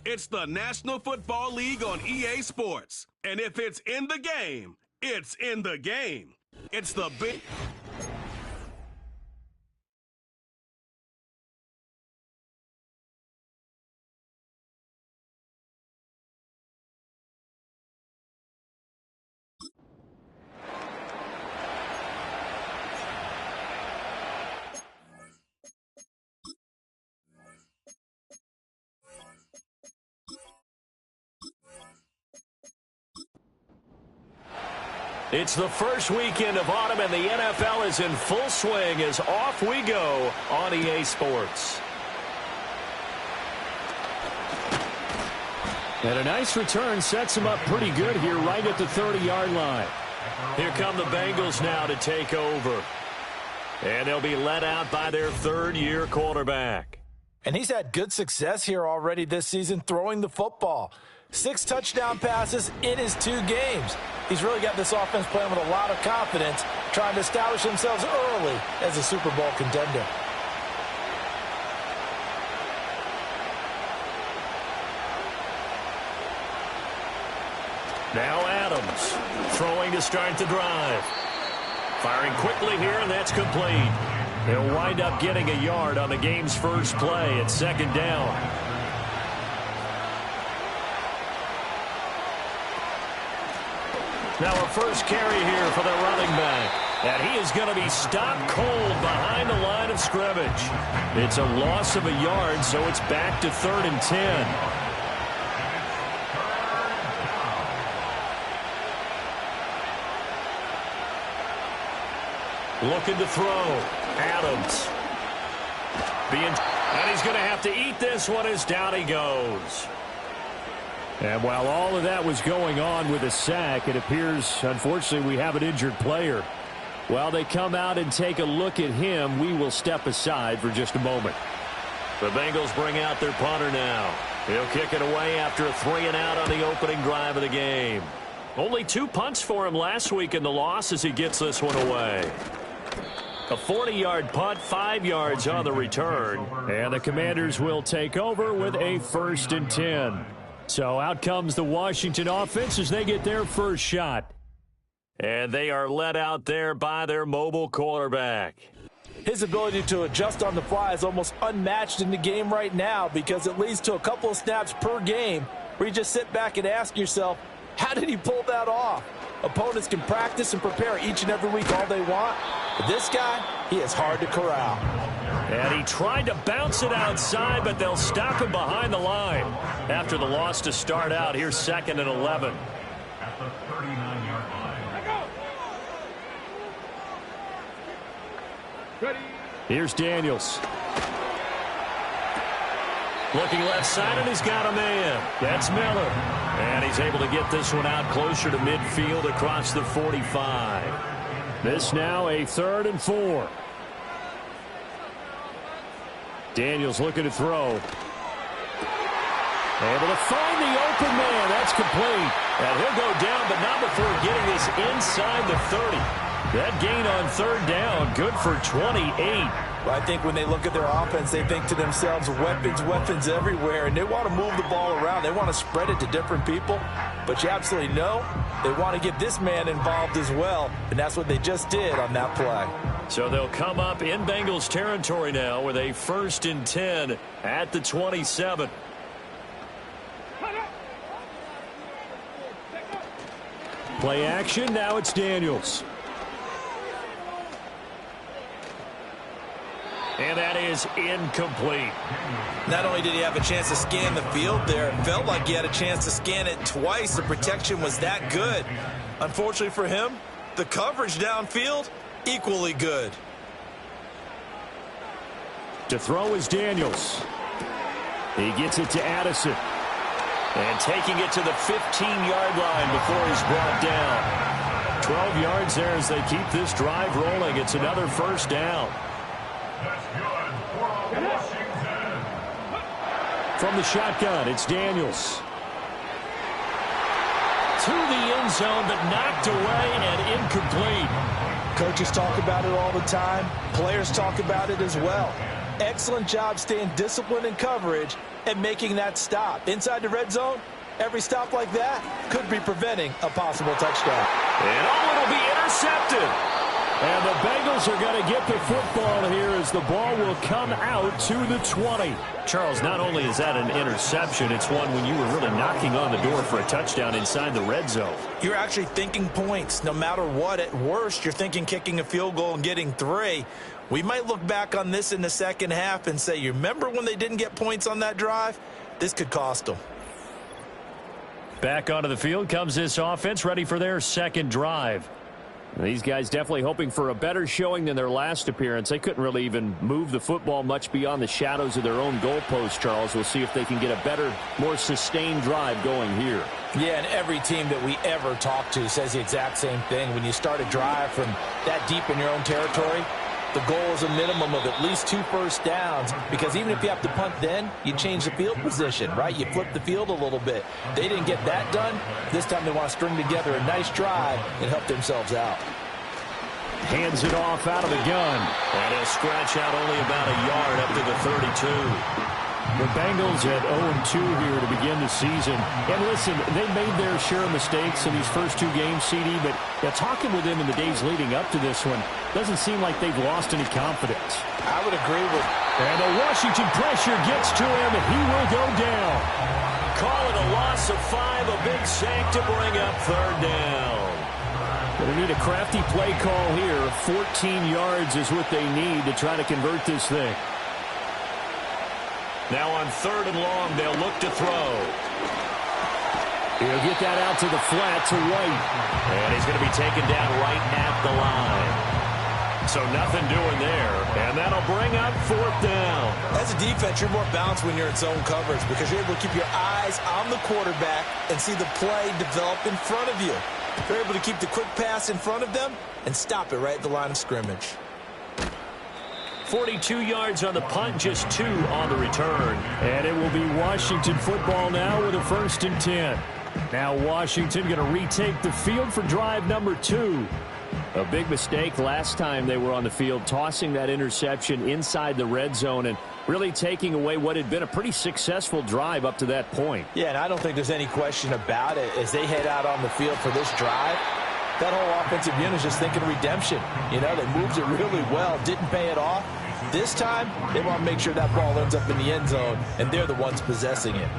It's the National Football League on EA Sports. And if it's in the game, it's in the game. It's the big... It's the first weekend of autumn, and the NFL is in full swing as off we go on EA Sports. And a nice return sets them up pretty good here right at the 30-yard line. Here come the Bengals now to take over. And they'll be led out by their third-year quarterback. And he's had good success here already this season throwing the football. 6 touchdown passes in his 2 games. He's really got this offense playing with a lot of confidence, trying to establish themselves early as a Super Bowl contender. Now Adams, throwing to start the drive. Firing quickly here, and that's complete. He'll wind up getting a yard on the game's first play at 2nd down. Now a first carry here for the running back. And he is going to be stopped cold behind the line of scrimmage. It's a loss of a yard, so it's back to 3rd and 10. Looking to throw. Adams. And he's going to have to eat this one as down he goes. And while all of that was going on with a sack, it appears, unfortunately, we have an injured player. While they come out and take a look at him, we will step aside for just a moment. The Bengals bring out their punter now. He'll kick it away after a 3-and-out on the opening drive of the game. Only 2 punts for him last week in the loss as he gets this one away. A 40-yard punt, 5 yards on the return. And the Commanders will take over with a 1st and 10. So out comes the Washington offense as they get their first shot. And they are led out there by their mobile quarterback. His ability to adjust on the fly is almost unmatched in the game right now because it leads to a couple of snaps per game where you just sit back and ask yourself, how did he pull that off? Opponents can practice and prepare each and every week all they want. But this guy, he is hard to corral. And he tried to bounce it outside, but they'll stop him behind the line. After the loss to start out, here's 2nd and 11. At the 39-yard line. Ready. Here's Daniels. Looking left side, and he's got a man. That's Miller. And he's able to get this one out closer to midfield across the 45. This now a 3rd and 4. Daniels looking to throw. Able to find the open man. That's complete. And he'll go down, but not before getting this inside the 30. That gain on 3rd down, good for 28. Well, I think when they look at their offense, they think to themselves, weapons everywhere, and they want to move the ball around. They want to spread it to different people. But you absolutely know they want to get this man involved as well, and that's what they just did on that play. So they'll come up in Bengals territory now with a 1st and 10 at the 27. Play action, now it's Daniels. And that is incomplete. Not only did he have a chance to scan the field there, it felt like he had a chance to scan it twice. The protection was that good. Unfortunately for him, the coverage downfield, equally good. To throw is Daniels. He gets it to Addison. And taking it to the 15-yard line before he's brought down. 12 yards there as they keep this drive rolling. It's another 1st down. From the shotgun, it's Daniels. To the end zone, but knocked away and incomplete. Coaches talk about it all the time. Players talk about it as well. Excellent job staying disciplined in coverage and making that stop. Inside the red zone, every stop like that could be preventing a possible touchdown. And it'll be intercepted. And the Bengals are going to get the football here as the ball will come out to the 20. Charles, not only is that an interception, it's one when you were really knocking on the door for a touchdown inside the red zone. You're actually thinking points. No matter what, at worst, you're thinking kicking a field goal and getting 3. We might look back on this in the second half and say, you remember when they didn't get points on that drive? This could cost them. Back onto the field comes this offense, ready for their second drive. These guys definitely hoping for a better showing than their last appearance. They couldn't really even move the football much beyond the shadows of their own goalpost, Charles. We'll see if they can get a better, more sustained drive going here. Yeah, and every team that we ever talk to says the exact same thing. When you start a drive from that deep in your own territory, the goal is a minimum of at least 2 first downs, because even if you have to punt then, you change the field position, right? You flip the field a little bit. They didn't get that done. This time they want to string together a nice drive and help themselves out. Hands it off out of the gun. And he'll scratch out only about a yard up to the 32. The Bengals at 0-2 here to begin the season. And listen, they made their share of mistakes in these first 2 games, CD, but talking with them in the days leading up to this one, doesn't seem like they've lost any confidence. I would agree with. And the Washington pressure gets to him, and he will go down. Call it a loss of 5, a big sack to bring up 3rd down. They need a crafty play call here. 14 yards is what they need to try to convert this thing. Now on 3rd and long, they'll look to throw. He'll get that out to the flat to White. And he's going to be taken down right at the line. So nothing doing there. And that'll bring up 4th down. As a defense, you're more balanced when you're in zone coverage because you're able to keep your eyes on the quarterback and see the play develop in front of you. You're able to keep the quick pass in front of them and stop it right at the line of scrimmage. 42 yards on the punt, just 2 on the return. And it will be Washington football now with a 1st and 10. Now Washington going to retake the field for drive number 2. A big mistake last time they were on the field, tossing that interception inside the red zone and really taking away what had been a pretty successful drive up to that point. Yeah, and I don't think there's any question about it. As they head out on the field for this drive, that whole offensive unit is just thinking redemption. You know, they moved it really well, didn't pay it off. This time, they want to make sure that ball ends up in the end zone, and they're the ones possessing it.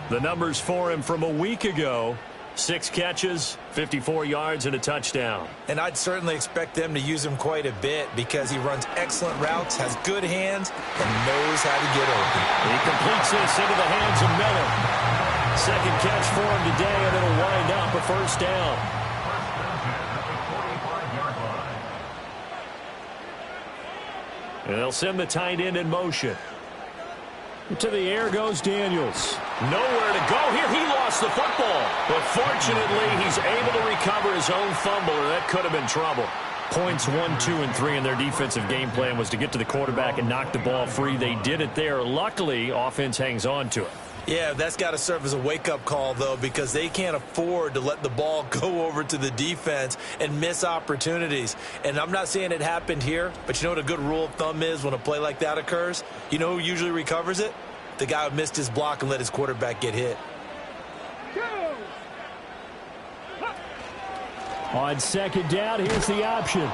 The numbers for him from a week ago: 6 catches, 54 yards, and a touchdown. And I'd certainly expect them to use him quite a bit because he runs excellent routes, has good hands, and knows how to get open. He completes this into the hands of Miller. 2nd catch for him today, and it'll wind up a 1st down. And they'll send the tight end in motion. To the air goes Daniels. Nowhere to go here. He lost the football. But fortunately, he's able to recover his own fumble, or that could have been trouble. Points 1, 2, and 3 in their defensive game plan was to get to the quarterback and knock the ball free. They did it there. Luckily, offense hangs on to it. Yeah, that's got to serve as a wake-up call, though, because they can't afford to let the ball go over to the defense and miss opportunities. And I'm not saying it happened here, but you know what a good rule of thumb is when a play like that occurs? You know who usually recovers it? The guy who missed his block and let his quarterback get hit. On 2nd down, here's the option.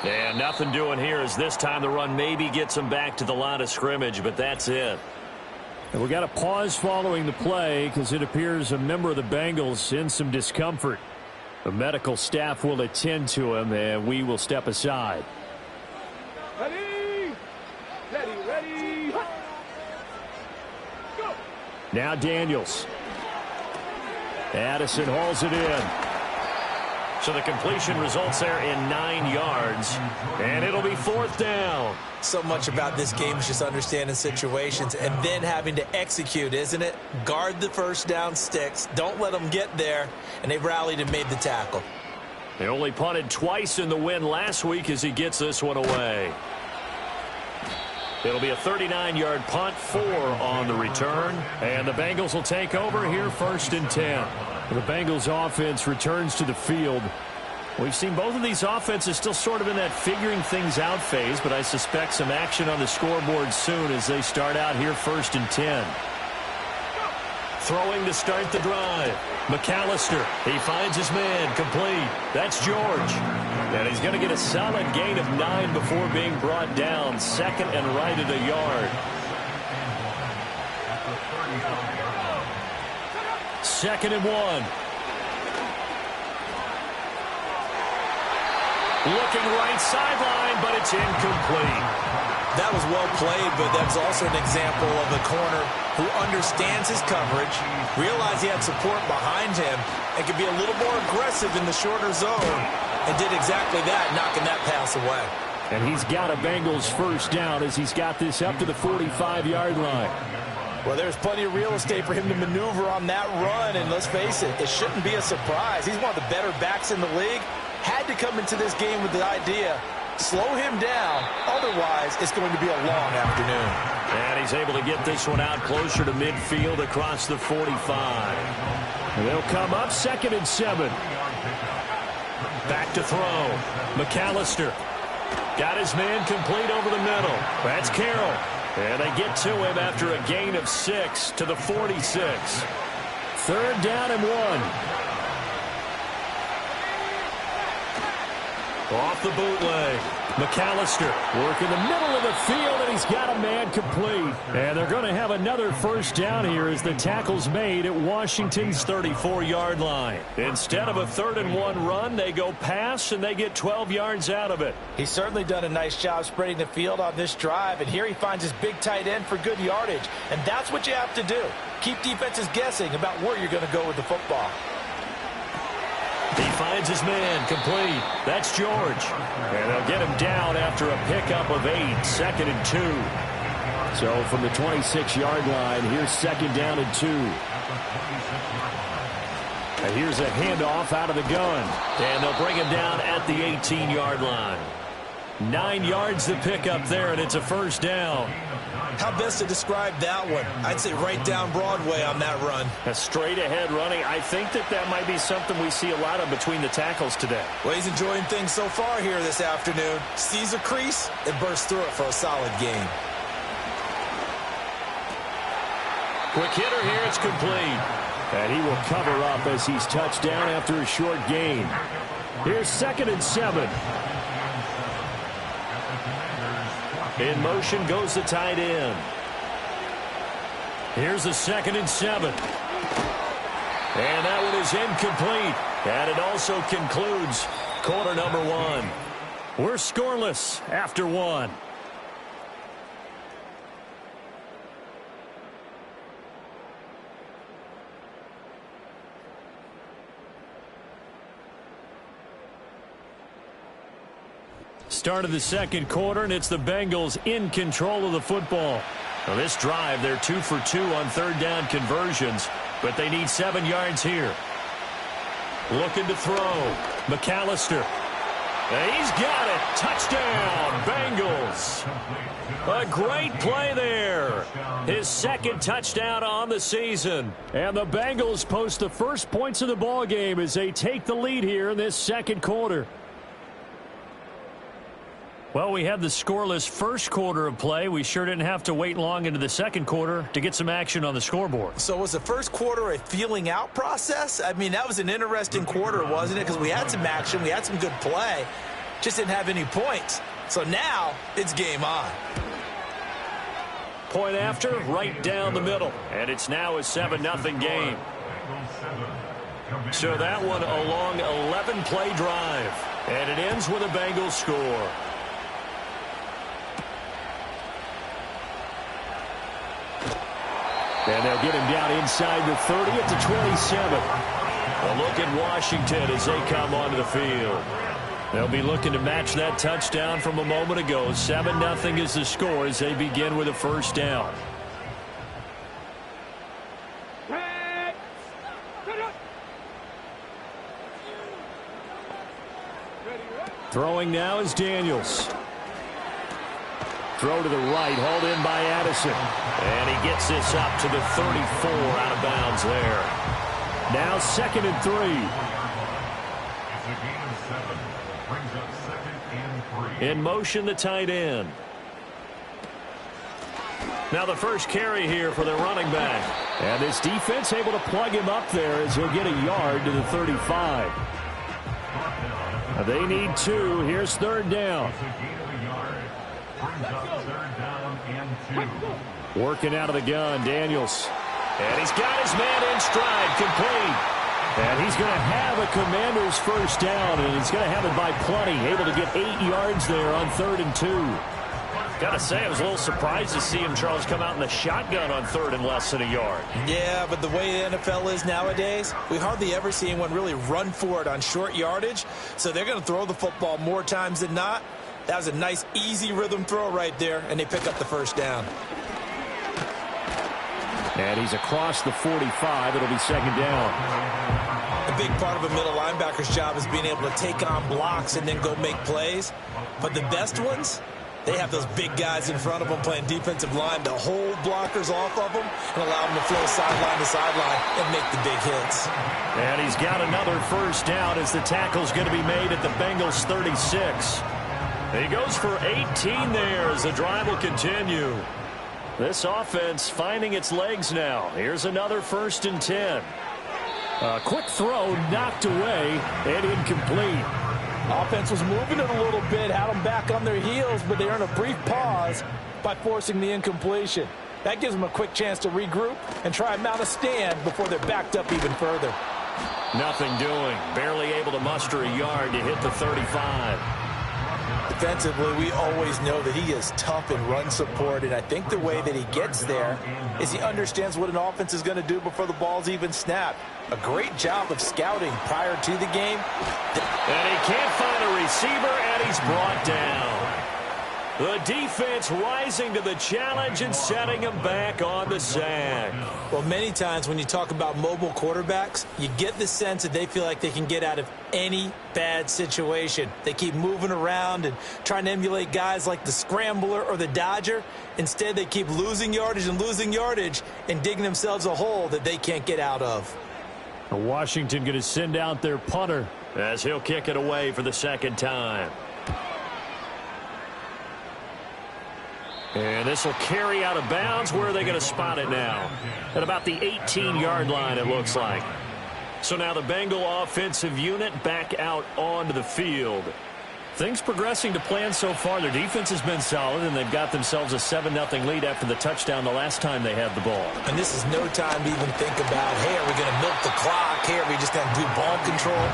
And nothing doing here as this time the run maybe gets him back to the line of scrimmage, but that's it. And we got a pause following the play because it appears a member of the Bengals in some discomfort. The medical staff will attend to him, and we will step aside. Ready? Ready. Go. Now Daniels. Addison hauls it in. So the completion results there in 9 yards, and it'll be 4th down. So much about this game is just understanding situations and then having to execute, isn't it? Guard the 1st down sticks. Don't let them get there, and they rallied and made the tackle. They only punted twice in the win last week as he gets this one away. It'll be a 39-yard punt, 4 on the return, and the Bengals will take over here 1st and 10. The Bengals offense returns to the field. We've seen both of these offenses still sort of in that figuring things out phase, but I suspect some action on the scoreboard soon as they start out here 1st and 10. Throwing to start the drive. McAllister, he finds his man, complete. That's George. And he's going to get a solid gain of 9 before being brought down. 2nd and right at a yard. 2nd and 1. Looking right sideline, but it's incomplete. That was well played, but that's also an example of a corner who understands his coverage, realized he had support behind him, and could be a little more aggressive in the shorter zone, and did exactly that, knocking that pass away. And he's got a Bengals first down as he's got this up to the 45-yard line. Well, there's plenty of real estate for him to maneuver on that run, and let's face it, it shouldn't be a surprise. He's one of the better backs in the league. Had to come into this game with the idea, slow him down, otherwise it's going to be a long afternoon. And he's able to get this one out closer to midfield across the 45. And they'll come up 2nd and 7. Back to throw. McAllister got his man complete over the middle. That's Carroll. And they get to him after a gain of 6 to the 46. 3rd down and 1. Off the bootleg. McAllister working the middle of the field, and he's got a man complete. And they're going to have another first down here as the tackle's made at Washington's 34-yard line. Instead of a 3rd and 1 run, they go pass, and they get 12 yards out of it. He's certainly done a nice job spreading the field on this drive, and here he finds his big tight end for good yardage. And that's what you have to do. Keep defenses guessing about where you're going to go with the football. He finds his man complete. That's George. And they'll get him down after a pickup of 8. 2nd and 2. So from the 26-yard line, here's 2nd down and 2. And here's a handoff out of the gun. And they'll bring him down at the 18-yard line. 9 yards to pick up there, and it's a first down. How best to describe that one? I'd say right down Broadway on that run. A straight-ahead running. I think that might be something we see a lot of between the tackles today. Well, he's enjoying things so far here this afternoon. Sees a crease and bursts through it for a solid gain. Quick hitter here. It's complete. And he will cover up as he's touched down after a short gain. Here's 2nd and 7. In motion goes the tight end. Here's a 2nd and 7. And that one is incomplete. And it also concludes quarter number 1. We're scoreless after 1. Start of the second quarter, and it's the Bengals in control of the football. Now this drive, they're 2 for 2 on 3rd down conversions, but they need 7 yards here. Looking to throw. McAllister. And he's got it. Touchdown, Bengals. A great play there. His 2nd touchdown on the season. And the Bengals post the first points of the ball game as they take the lead here in this second quarter. Well, we had the scoreless first quarter of play. We sure didn't have to wait long into the second quarter to get some action on the scoreboard. So was the first quarter a feeling out process? I mean, that was an interesting quarter, wasn't it? Because we had some action, we had some good play, just didn't have any points. So now it's game on. Point after, right down the middle. And it's now a 7-0 game. So that one a long 11-play drive. And it ends with a Bengals score. And they'll get him down inside the 30 at the 27. A look at Washington as they come onto the field. They'll be looking to match that touchdown from a moment ago. 7-0 is the score as they begin with a first down. Throwing now is Daniels. Throw to the right, hauled in by Addison. And he gets this up to the 34 out of bounds there. Now 2nd and 3. 7. Brings up 2nd and 3. In motion, the tight end. Now the first carry here for their running back. And this defense able to plug him up there as he'll get a yard to the 35. They need 2. Here's 3rd down. It's a gain of a yard. Brings up 3rd down and 2. Working out of the gun, Daniels. And he's got his man in stride, complete. And he's going to have a Commander's first down, and he's going to have it by plenty. Able to get 8 yards there on 3rd and 2. Got to say, I was a little surprised to see him, Charles, come out in the shotgun on 3rd and less than a yard. Yeah, but the way the NFL is nowadays, we hardly ever see anyone really run for it on short yardage. So they're going to throw the football more times than not. That was a nice, easy rhythm throw right there, and they pick up the first down. And he's across the 45. It'll be 2nd down. A big part of a middle linebacker's job is being able to take on blocks and then go make plays. But the best ones, they have those big guys in front of them playing defensive line to hold blockers off of them and allow them to flow sideline to sideline and make the big hits. And he's got another first down as the tackle's going to be made at the Bengals 36. He goes for 18 there as the drive will continue. This offense finding its legs now. Here's another 1st and 10. A quick throw knocked away and incomplete. Offense was moving it a little bit, had them back on their heels, but they earn a brief pause by forcing the incompletion. That gives them a quick chance to regroup and try and mount a stand before they're backed up even further. Nothing doing. Barely able to muster a yard to hit the 35. Defensively, we always know that he is tough in run support, and I think the way that he gets there is he understands what an offense is going to do before the ball's even snapped. A great job of scouting prior to the game. And he can't find a receiver, and he's brought down. The defense rising to the challenge and setting him back on the sack. Well, many times when you talk about mobile quarterbacks, you get the sense that they feel like they can get out of any bad situation. They keep moving around and trying to emulate guys like the Scrambler or the Dodger. Instead, they keep losing yardage and digging themselves a hole that they can't get out of. Washington going to send out their punter as he'll kick it away for the 2nd time. And this will carry out of bounds. Where are they going to spot it now? At about the 18-yard line, it looks like. So now the Bengal offensive unit back out onto the field. Things progressing to plan so far. Their defense has been solid, and they've got themselves a 7-0 lead after the touchdown the last time they had the ball. And this is no time to even think about, hey, are we going to milk the clock? Hey, are we just going to do ball control?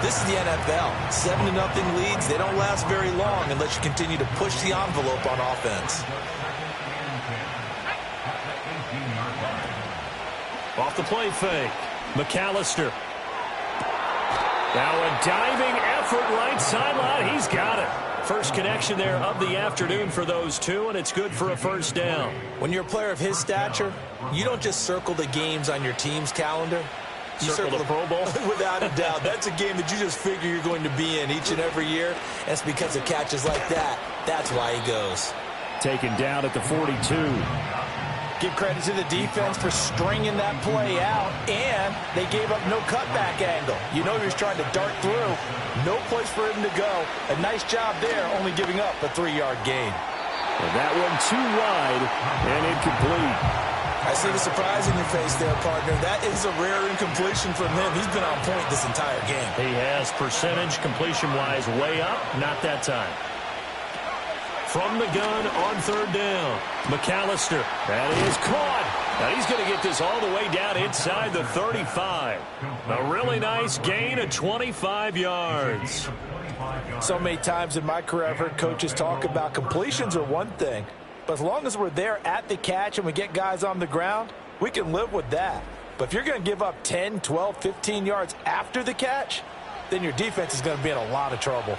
This is the NFL. 7-0 leads, they don't last very long unless you continue to push the envelope on offense. Off the play fake, McAllister. Now a diving effort right sideline. He's got it. First connection there of the afternoon for those two, and it's good for a first down. When you're a player of his stature, you don't just circle the games on your team's calendar. You circle the Pro Bowl? Without a doubt. That's a game that you just figure you're going to be in each and every year. And it's because of catches like that. That's why he goes. Taken down at the 42. Give credit to the defense for stringing that play out, and they gave up no cutback angle. You know he was trying to dart through. No place for him to go. A nice job there, only giving up a 3-yard gain. And that one too wide and incomplete. I see the surprise in your face there, partner. That is a rare incompletion from him. He's been on point this entire game. He has, percentage completion-wise way up. Not that time. From the gun on 3rd down, McAllister. That is caught. Now he's going to get this all the way down inside the 35. A really nice gain of 25 yards. So many times in my career I've heard coaches talk about completions are one thing, but as long as we're there at the catch and we get guys on the ground, we can live with that. But if you're going to give up 10, 12, 15 yards after the catch, then your defense is going to be in a lot of trouble.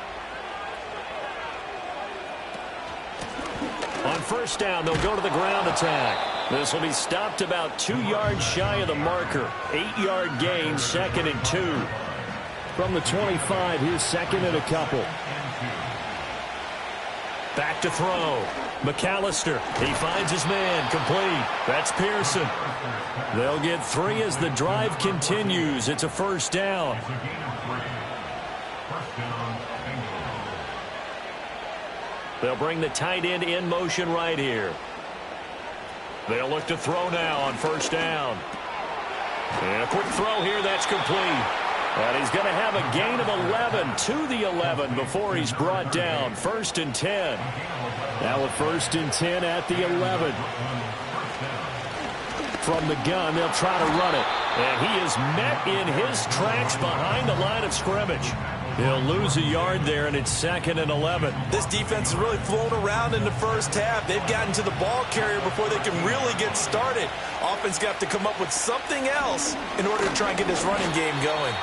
On first down, they'll go to the ground attack. This will be stopped about 2 yards shy of the marker. 8-yard gain, 2nd and 2. From the 25, here's 2nd and a couple. Back to throw. McAllister. He finds his man. Complete. That's Pearson. They'll get 3 as the drive continues. It's a first down. down, Bengals. They'll bring the tight end in motion right here. They'll look to throw now on first down. And a quick throw here, that's complete. And he's going to have a gain of 11 to the 11 before he's brought down. 1st and 10. Now with 1st and 10 at the 11. From the gun, they'll try to run it. And he is met in his tracks behind the line of scrimmage. He'll lose a yard there, and it's 2nd and 11. This defense has really flown around in the first half. They've gotten to the ball carrier before they can really get started. Offense got to come up with something else in order to try and get this running game going.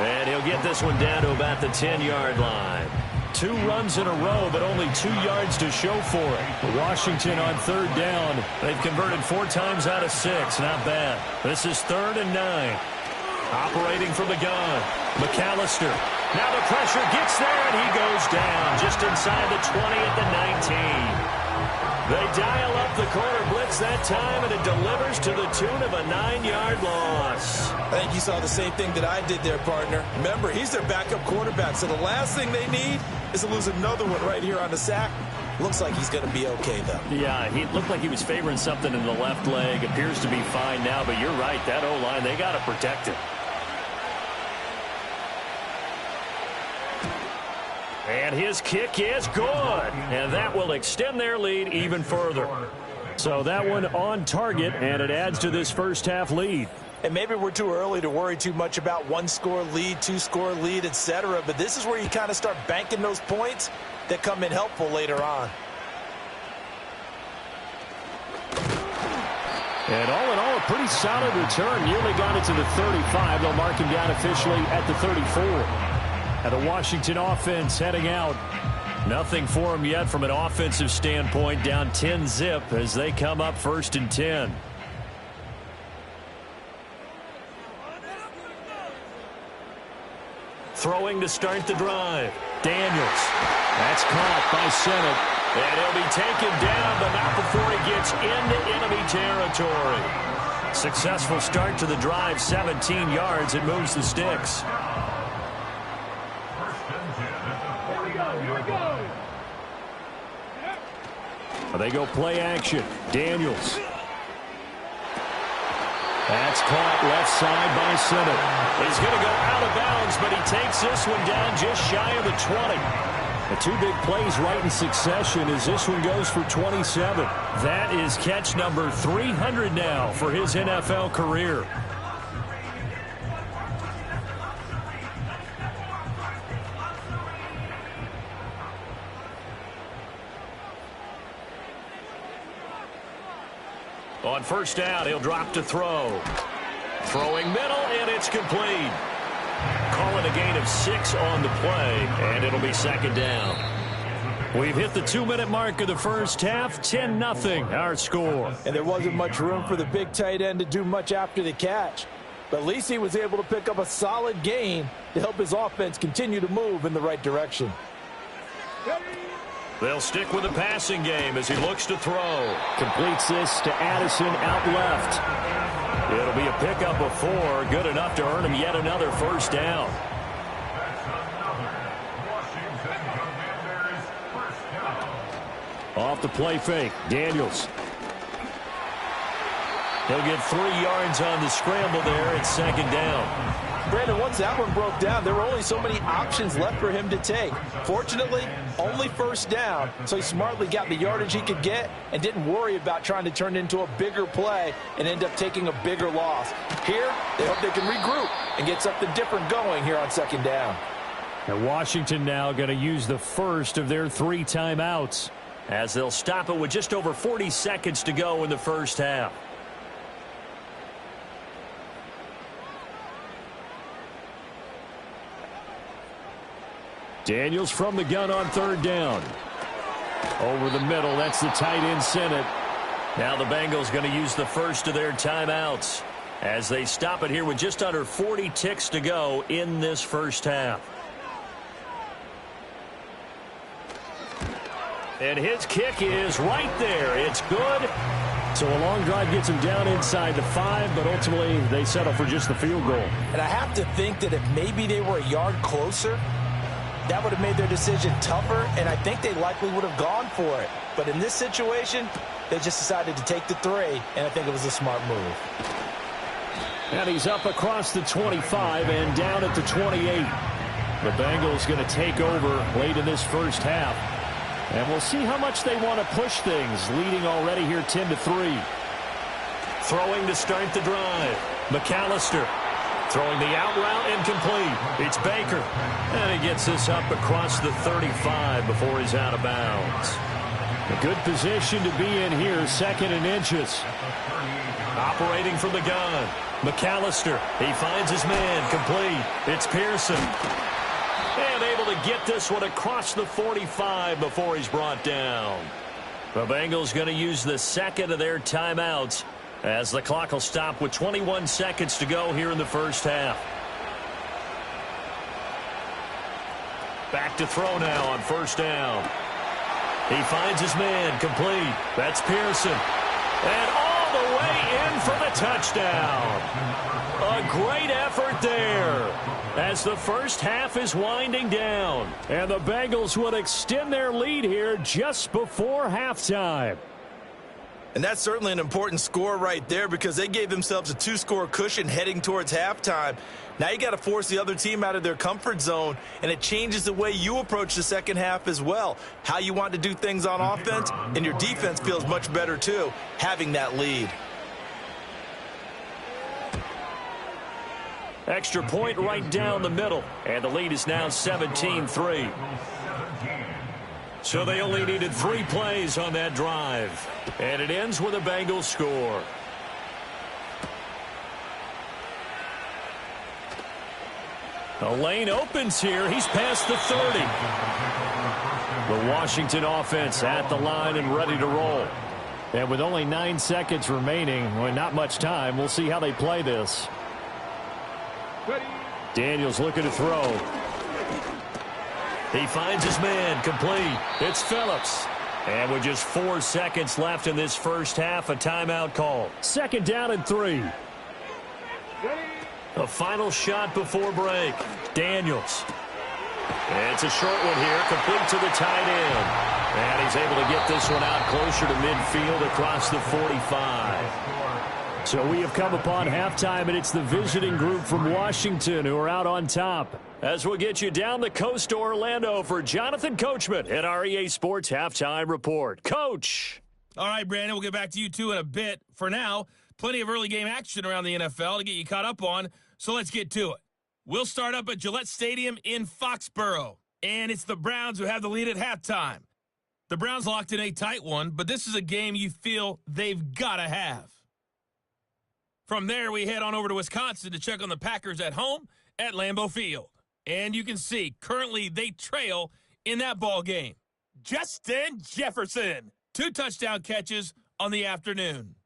And he'll get this one down to about the 10-yard line. 2 runs in a row, but only 2 yards to show for it. Washington on 3rd down. They've converted 4 times out of 6. Not bad. This is 3rd and 9. Operating from the gun. McAllister. Now the pressure gets there, and he goes down just inside the 20 at the 19. They dial up the corner blitz that time, and it delivers to the tune of a 9-yard loss. I think you saw the same thing that I did there, partner. Remember, he's their backup quarterback, so the last thing they need is to lose another one right here on the sack. Looks like he's going to be okay, though. Yeah, he looked like he was favoring something in the left leg. Appears to be fine now, but you're right. That O-line, they got to protect it. And his kick is good. And that will extend their lead even further. So that one on target, and it adds to this first half lead. And maybe we're too early to worry too much about 1-score lead, 2-score lead, etc. But this is where you kind of start banking those points that come in helpful later on. And all in all, a pretty solid return. Nearly got it to the 35. They'll mark him down officially at the 34. And the Washington offense heading out. Nothing for them yet from an offensive standpoint. Down 10-zip as they come up 1st and 10. Throwing to start the drive. Daniels. That's caught by Sennett. And he'll be taken down, but not before he gets into enemy territory. Successful start to the drive, 17 yards. It moves the sticks. They go play action. Daniels. That's caught left side by Sennett. He's going to go out of bounds, but he takes this one down just shy of the 20. The 2 big plays right in succession as this one goes for 27. That is catch number 300 now for his NFL career. On first down, he'll drop to throw. Throwing middle, and it's complete. Calling a gain of 6 on the play, and it'll be 2nd down. We've hit the 2-minute mark of the first half. 10-0 our score. And there wasn't much room for the big tight end to do much after the catch. But at least he was able to pick up a solid gain to help his offense continue to move in the right direction. They'll stick with the passing game as he looks to throw. Completes this to Addison out left. It'll be a pickup of 4, good enough to earn him yet another first down. Off the play fake, Daniels. He'll get 3 yards on the scramble there. It's 2nd down. Brandon, once that one broke down, there were only so many options left for him to take. Fortunately, only first down, so he smartly got the yardage he could get and didn't worry about trying to turn it into a bigger play and end up taking a bigger loss. Here, they hope they can regroup and get something different going here on 2nd down. And Washington now going to use the first of their 3 timeouts, as they'll stop it with just over 40 seconds to go in the first half. Daniels from the gun on 3rd down. Over the middle, that's the tight end Sennett. Now the Bengals going to use the first of their timeouts as they stop it here with just under 40 ticks to go in this first half. And his kick is right there. It's good. So a long drive gets him down inside the 5, but ultimately they settle for just the field goal. And I have to think that if maybe they were a yard closer, that would have made their decision tougher, and I think they likely would have gone for it. But in this situation, they just decided to take the 3, and I think it was a smart move. And he's up across the 25 and down at the 28. The Bengals going to take over late in this first half. And we'll see how much they want to push things, leading already here 10-3. Throwing to start the drive. McAllister throwing the out route incomplete. It's Baker. And he gets this up across the 35 before he's out of bounds. A good position to be in here, 2nd and inches. Operating from the gun. McAllister, he finds his man, complete. It's Pearson. And able to get this one across the 45 before he's brought down. The Bengals going to use the 2nd of their timeouts as the clock will stop with 21 seconds to go here in the first half. Back to throw now on first down. He finds his man, complete. That's Pearson. And all the way in for the touchdown. A great effort there as the first half is winding down. And the Bengals would extend their lead here just before halftime. And that's certainly an important score right there because they gave themselves a 2-score cushion heading towards halftime. Now you got to force the other team out of their comfort zone, and it changes the way you approach the second half as well. How you want to do things on offense, and your defense feels much better too, having that lead. Extra point right down the middle, and the lead is now 17-3. So they only needed 3 plays on that drive. And it ends with a Bengals score. The lane opens here. He's past the 30. The Washington offense at the line and ready to roll. And with only 9 seconds remaining, well, not much time, we'll see how they play this. Daniels looking to throw. He finds his man, complete. It's Phillips. And with just 4 seconds left in this first half, a timeout call. 2nd down and 3. A final shot before break. Daniels. It's a short one here, complete to the tight end. And he's able to get this one out closer to midfield across the 45. So we have come upon halftime, and it's the visiting group from Washington who are out on top. As we'll get you down the coast to Orlando for Jonathan Coachman at our EA Sports Halftime Report. Coach. All right, Brandon, we'll get back to you two in a bit. For now, plenty of early game action around the NFL to get you caught up on, so let's get to it. We'll start up at Gillette Stadium in Foxborough, and it's the Browns who have the lead at halftime. The Browns locked in a tight one, but this is a game you feel they've got to have. From there, we head on over to Wisconsin to check on the Packers at home at Lambeau Field. And you can see, currently they trail in that ball game. Justin Jefferson, 2 touchdown catches on the afternoon.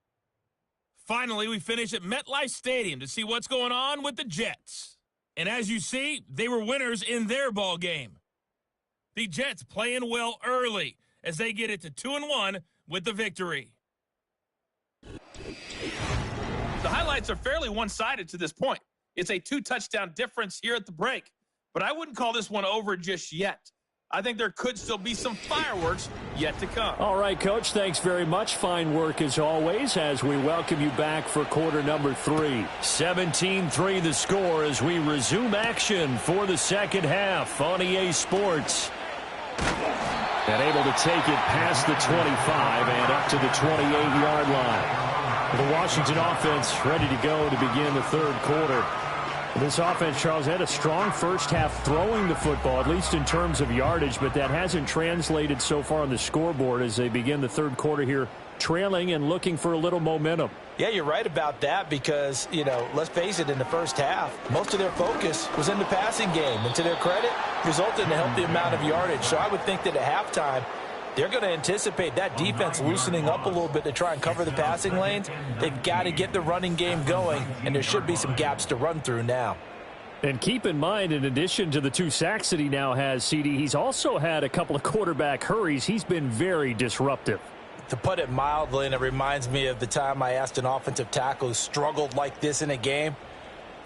Finally, we finish at MetLife Stadium to see what's going on with the Jets. And as you see, they were winners in their ball game. The Jets playing well early as they get it to 2-1 with the victory. The highlights are fairly one-sided to this point. It's a 2-touchdown difference here at the break. But I wouldn't call this one over just yet. I think there could still be some fireworks yet to come. All right, Coach, thanks very much. Fine work as always as we welcome you back for quarter number 3. 17-3 the score as we resume action for the second half on EA Sports. And able to take it past the 25 and up to the 28-yard line. The Washington offense ready to go to begin the third quarter. This offense, Charles, had a strong first half throwing the football, at least in terms of yardage, but that hasn't translated so far on the scoreboard as they begin the third quarter here, trailing and looking for a little momentum. Yeah, you're right about that because, let's face it, in the first half, most of their focus was in the passing game. And to their credit, resulted in a healthy amount of yardage. So I would think that at halftime, they're going to anticipate that defense loosening up a little bit to try and cover the passing lanes. They've got to get the running game going, and there should be some gaps to run through now. And keep in mind, in addition to the 2 sacks that he now has, CD, he's also had a couple of quarterback hurries. He's been very disruptive. To put it mildly, and it reminds me of the time I asked an offensive tackle who struggled like this in a game,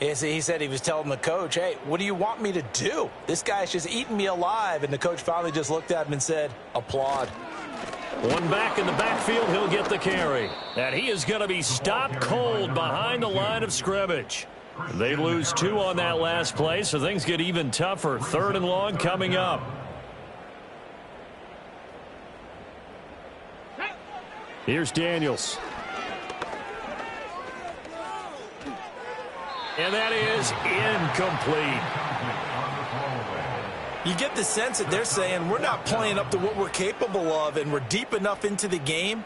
He said he was telling the coach, hey, what do you want me to do? This guy's just eating me alive. And the coach finally just looked at him and said, applaud. One back in the backfield, he'll get the carry. And he is going to be stopped cold behind the line of scrimmage. They lose 2 on that last play, so things get even tougher. 3rd and long coming up. Here's Daniels. And that is incomplete. You get the sense that they're saying we're not playing up to what we're capable of, and we're deep enough into the game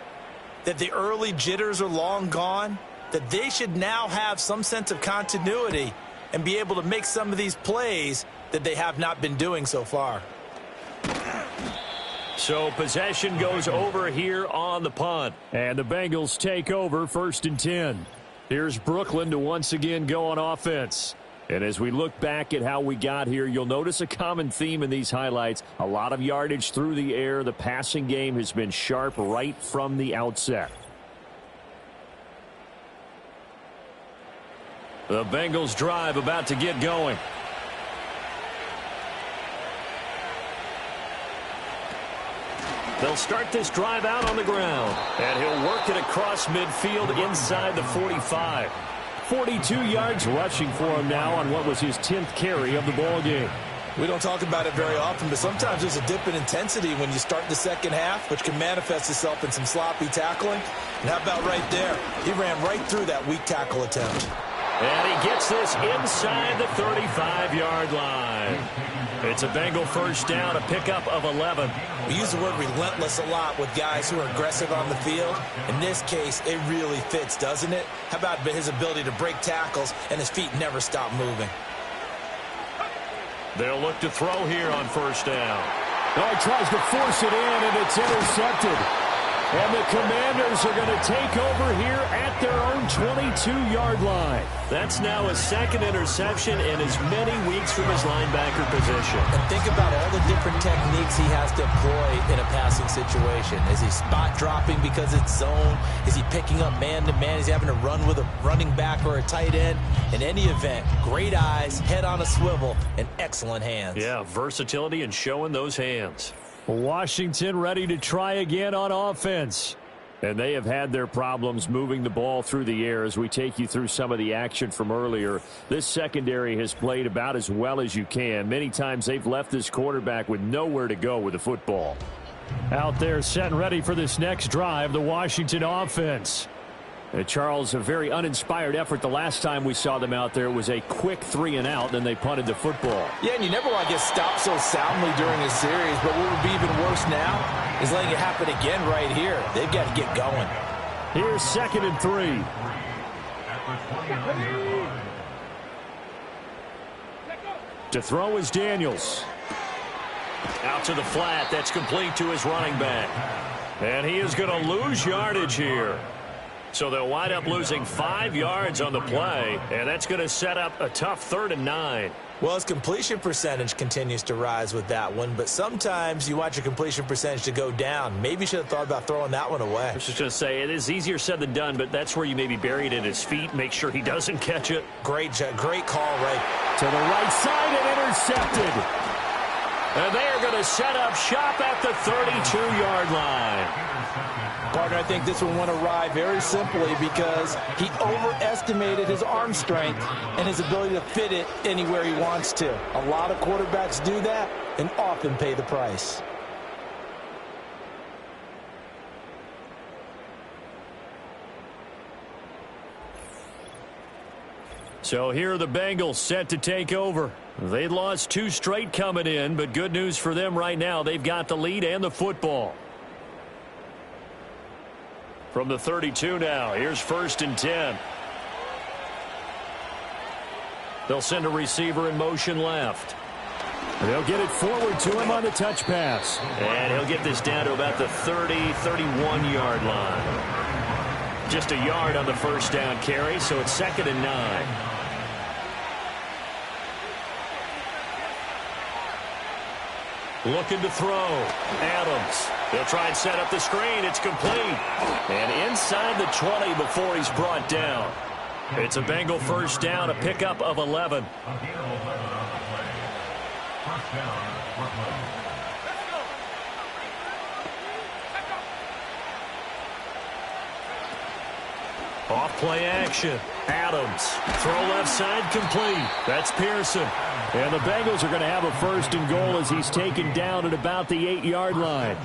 that the early jitters are long gone, that they should now have some sense of continuity and be able to make some of these plays that they have not been doing so far. So possession goes over here on the punt. And the Bengals take over 1st and 10. Here's Brooklyn to once again go on offense. And as we look back at how we got here, you'll notice a common theme in these highlights. A lot of yardage through the air. The passing game has been sharp right from the outset. The Bengals drive about to get going. They'll start this drive out on the ground. And he'll work it across midfield inside the 45. 42 yards rushing for him now on what was his 10th carry of the ball game. We don't talk about it very often, but sometimes there's a dip in intensity when you start the second half, which can manifest itself in some sloppy tackling. And how about right there? He ran right through that weak tackle attempt. And he gets this inside the 35-yard line. It's a Bengal 1st down, a pickup of 11. We use the word relentless a lot with guys who are aggressive on the field. In this case, it really fits, doesn't it? How about his ability to break tackles and his feet never stop moving? They'll look to throw here on 1st down. Oh, he tries to force it in, and it's intercepted. And the Commanders are going to take over here at their own 22-yard line. That's now a 2nd interception in as many weeks from his linebacker position. And think about all the different techniques he has to employ in a passing situation. Is he spot dropping because it's zone? Is he picking up man-to-man? Is he having to run with a running back or a tight end? In any event, great eyes, head on a swivel, and excellent hands. Yeah, versatility and showing those hands. Washington ready to try again on offense. And they have had their problems moving the ball through the air as we take you through some of the action from earlier. This secondary has played about as well as you can. Many times they've left this quarterback with nowhere to go with the football. Out there set and ready for this next drive, the Washington offense. Charles, a very uninspired effort. The last time we saw them out there was a quick 3-and-out, then they punted the football. Yeah, and you never want to get stopped so soundly during a series, but what would be even worse now is letting it happen again right here. They've got to get going. Here's 2nd and 3. To throw is Daniels. Out to the flat. That's complete to his running back. And he is going to lose yardage here. So they'll wind up losing 5 yards on the play, and that's going to set up a tough 3rd and 9. Well, his completion percentage continues to rise with that one, but sometimes you want your completion percentage to go down. Maybe you should have thought about throwing that one away. I was just going to say, it is easier said than done, but that's where you maybe bury it at his feet, make sure he doesn't catch it. Great call right to the right side and intercepted. And they are going to set up shop at the 32-yard line. Partner, I think this one went awry very simply because he overestimated his arm strength and his ability to fit it anywhere he wants to. A lot of quarterbacks do that and often pay the price. So here are the Bengals set to take over. They lost 2 straight coming in, but good news for them right now. They've got the lead and the football. From the 32 now, here's 1st and 10. They'll send a receiver in motion left. They'll get it forward to him on the touch pass. And he'll get this down to about the 31-yard line. Just a yard on the 1st down carry, so it's 2nd and 9. Looking to throw. Adams. He'll try and set up the screen. It's complete. And inside the 20 before he's brought down. It's a Bengal first down, a pickup of 11. A gain of 11 on the play. First down, Brooklyn. Off play action. Adams. Throw left side complete. That's Pearson. And the Bengals are going to have a first and goal as he's taken down at about the 8-yard line.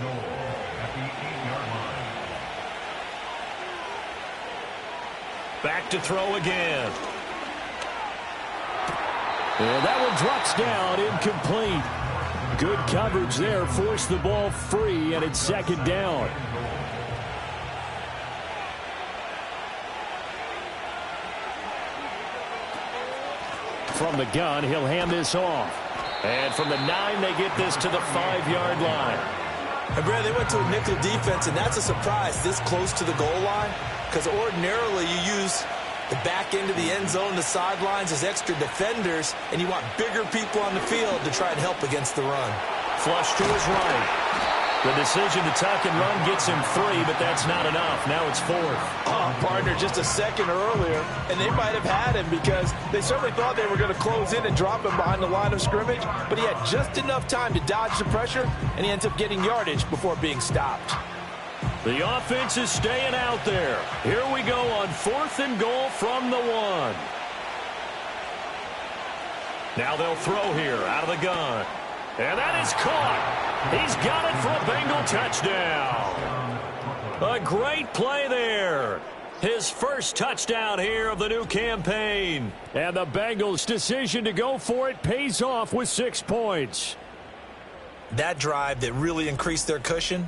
Back to throw again. And that one drops down, incomplete. Good coverage there, forced the ball free, and it's second down. From the gun, he'll hand this off. And from the 9, they get this to the 5-yard line. And Brad, they went to a nickel defense, and that's a surprise this close to the goal line, because ordinarily you use the back end of the end zone, the sidelines as extra defenders, and you want bigger people on the field to try and help against the run. Flush to his right. The decision to tuck and run gets him 3, but that's not enough. Now it's 4th. Oh, partner, just a second earlier, and they might have had him because they certainly thought they were going to close in and drop him behind the line of scrimmage, but he had just enough time to dodge the pressure, and he ends up getting yardage before being stopped. The offense is staying out there. Here we go on 4th and goal from the 1. Now they'll throw here out of the gun. And that is caught. He's got it for a Bengal touchdown. A great play there. His first touchdown here of the new campaign. And the Bengals' decision to go for it pays off with 6 points. That drive that really increased their cushion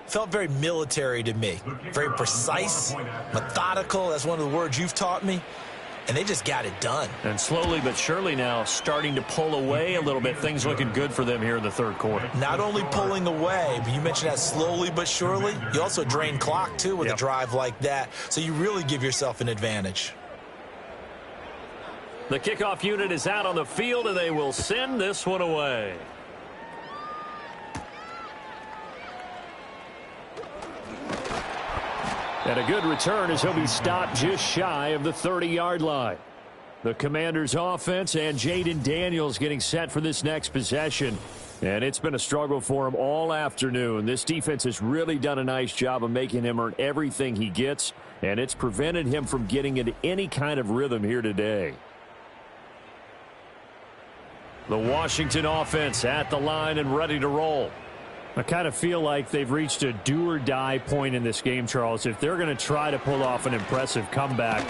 felt very military to me. Very precise, methodical. That's one of the words you've taught me. And they just got it done. And slowly but surely now starting to pull away a little bit. Things looking good for them here in the third quarter. Not only pulling away, but you mentioned that slowly but surely. You also drain clock, too, with a drive like that. So you really give yourself an advantage. The kickoff unit is out on the field, and they will send this one away. And a good return as he'll be stopped just shy of the 30-yard line. The Commanders' offense and Jaden Daniels getting set for this next possession. And it's been a struggle for him all afternoon. This defense has really done a nice job of making him earn everything he gets, and it's prevented him from getting into any kind of rhythm here today. The Washington offense at the line and ready to roll. I kind of feel like they've reached a do-or-die point in this game, Charles. If they're going to try to pull off an impressive comeback,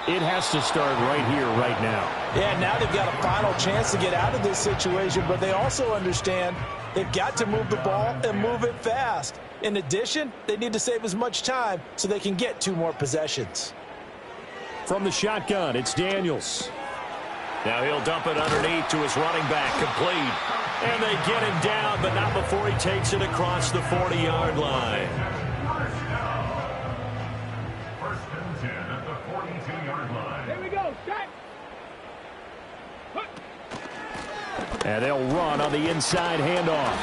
it has to start right here, right now. Yeah, now they've got a final chance to get out of this situation, but they also understand they've got to move the ball and move it fast. In addition, they need to save as much time so they can get 2 more possessions. From the shotgun, it's Daniels. Now he'll dump it underneath to his running back, complete. And they get him down, but not before he takes it across the 40-yard line. First and 10 at the 42-yard line. Here we go, set. And they'll run on the inside handoff.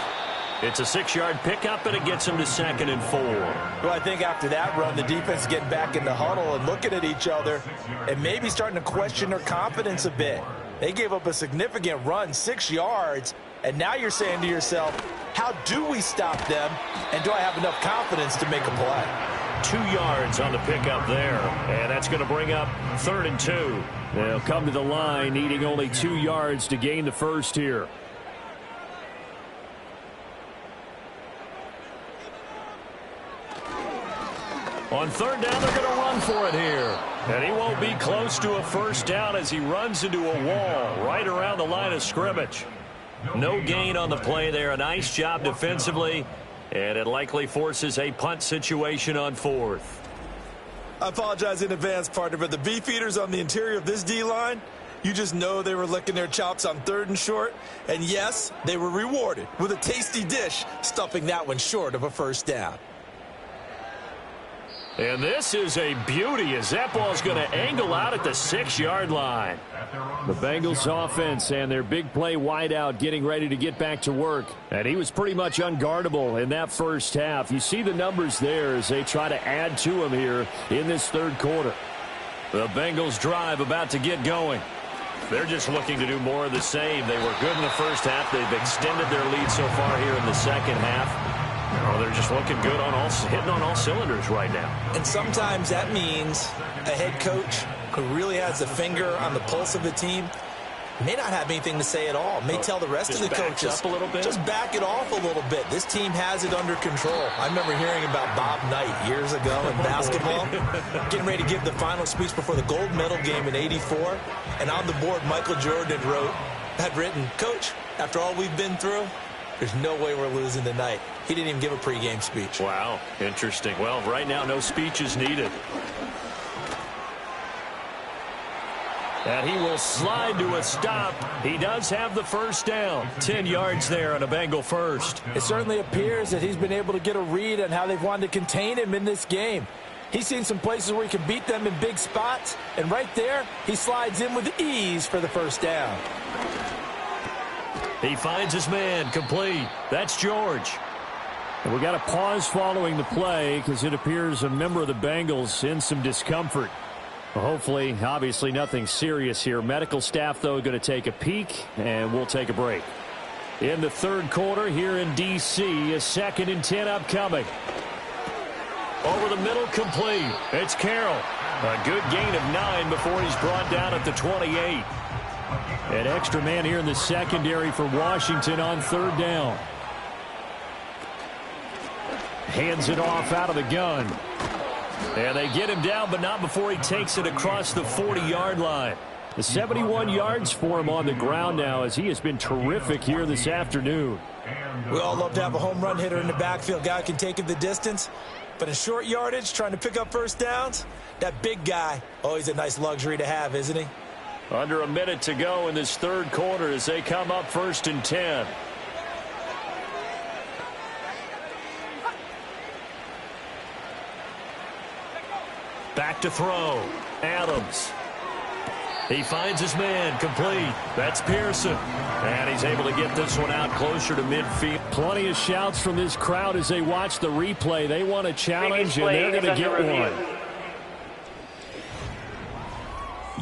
It's a 6-yard pickup, and it gets him to 2nd and 4. Well, I think after that run, the defense is getting back in the huddle and looking at each other and maybe starting to question their confidence a bit. They gave up a significant run, 6 yards, and now you're saying to yourself, how do we stop them, and do I have enough confidence to make a play? 2 yards on the pickup there, and that's going to bring up 3rd and 2. They'll come to the line needing only 2 yards to gain the first here. On 3rd down, they're going to run for it here. And he won't be close to a first down as he runs into a wall right around the line of scrimmage. No gain on the play there. A nice job defensively, and it likely forces a punt situation on 4th. I apologize in advance, partner, but the beefeaters on the interior of this D-line, you just know they were licking their chops on 3rd and short. And yes, they were rewarded with a tasty dish, stuffing that one short of a first down. And this is a beauty as that ball's going to angle out at the 6-yard line. The Bengals offense and their big play wideout getting ready to get back to work. And he was pretty much unguardable in that first half. You see the numbers there as they try to add to him here in this third quarter. The Bengals drive about to get going. They're just looking to do more of the same. They were good in the first half. They've extended their lead so far here in the second half. Oh, they're just looking good hitting on all cylinders right now. And sometimes that means a head coach who really has the finger on the pulse of the team may not have anything to say at all. May tell the rest of the coaches, up a little bit. Just back it off a little bit. This team has it under control. I remember hearing about Bob Knight years ago in basketball, getting ready to give the final speech before the gold medal game in '84. And on the board, Michael Jordan had written, "Coach, after all we've been through, there's no way we're losing tonight." He didn't even give a pregame speech. Wow, interesting. Well, right now, no speech is needed. And he will slide to a stop. He does have the first down. 10 yards there on a Bengal first. It certainly appears that he's been able to get a read on how they've wanted to contain him in this game. He's seen some places where he can beat them in big spots, and right there, he slides in with ease for the first down. He finds his man, complete. That's George. And we got a pause following the play because it appears a member of the Bengals in some discomfort. Well, hopefully, obviously nothing serious here. Medical staff, though, going to take a peek, and we'll take a break. In the third quarter here in D.C., a 2nd and 10 upcoming. Over the middle, complete. It's Carroll. A good gain of 9 before he's brought down at the 28. An extra man here in the secondary for Washington on 3rd down. Hands it off out of the gun. And they get him down, but not before he takes it across the 40-yard line. The 71 yards for him on the ground now, as he has been terrific here this afternoon. We all love to have a home run hitter in the backfield. Guy can take it the distance. But in short yardage, trying to pick up first downs, that big guy, always a nice luxury to have, isn't he? Under a minute to go in this third quarter as they come up 1st and 10. Back to throw. Adams. He finds his man, complete. That's Pearson. And he's able to get this one out closer to midfield. Plenty of shouts from this crowd as they watch the replay. They want a challenge, and they're going to get one.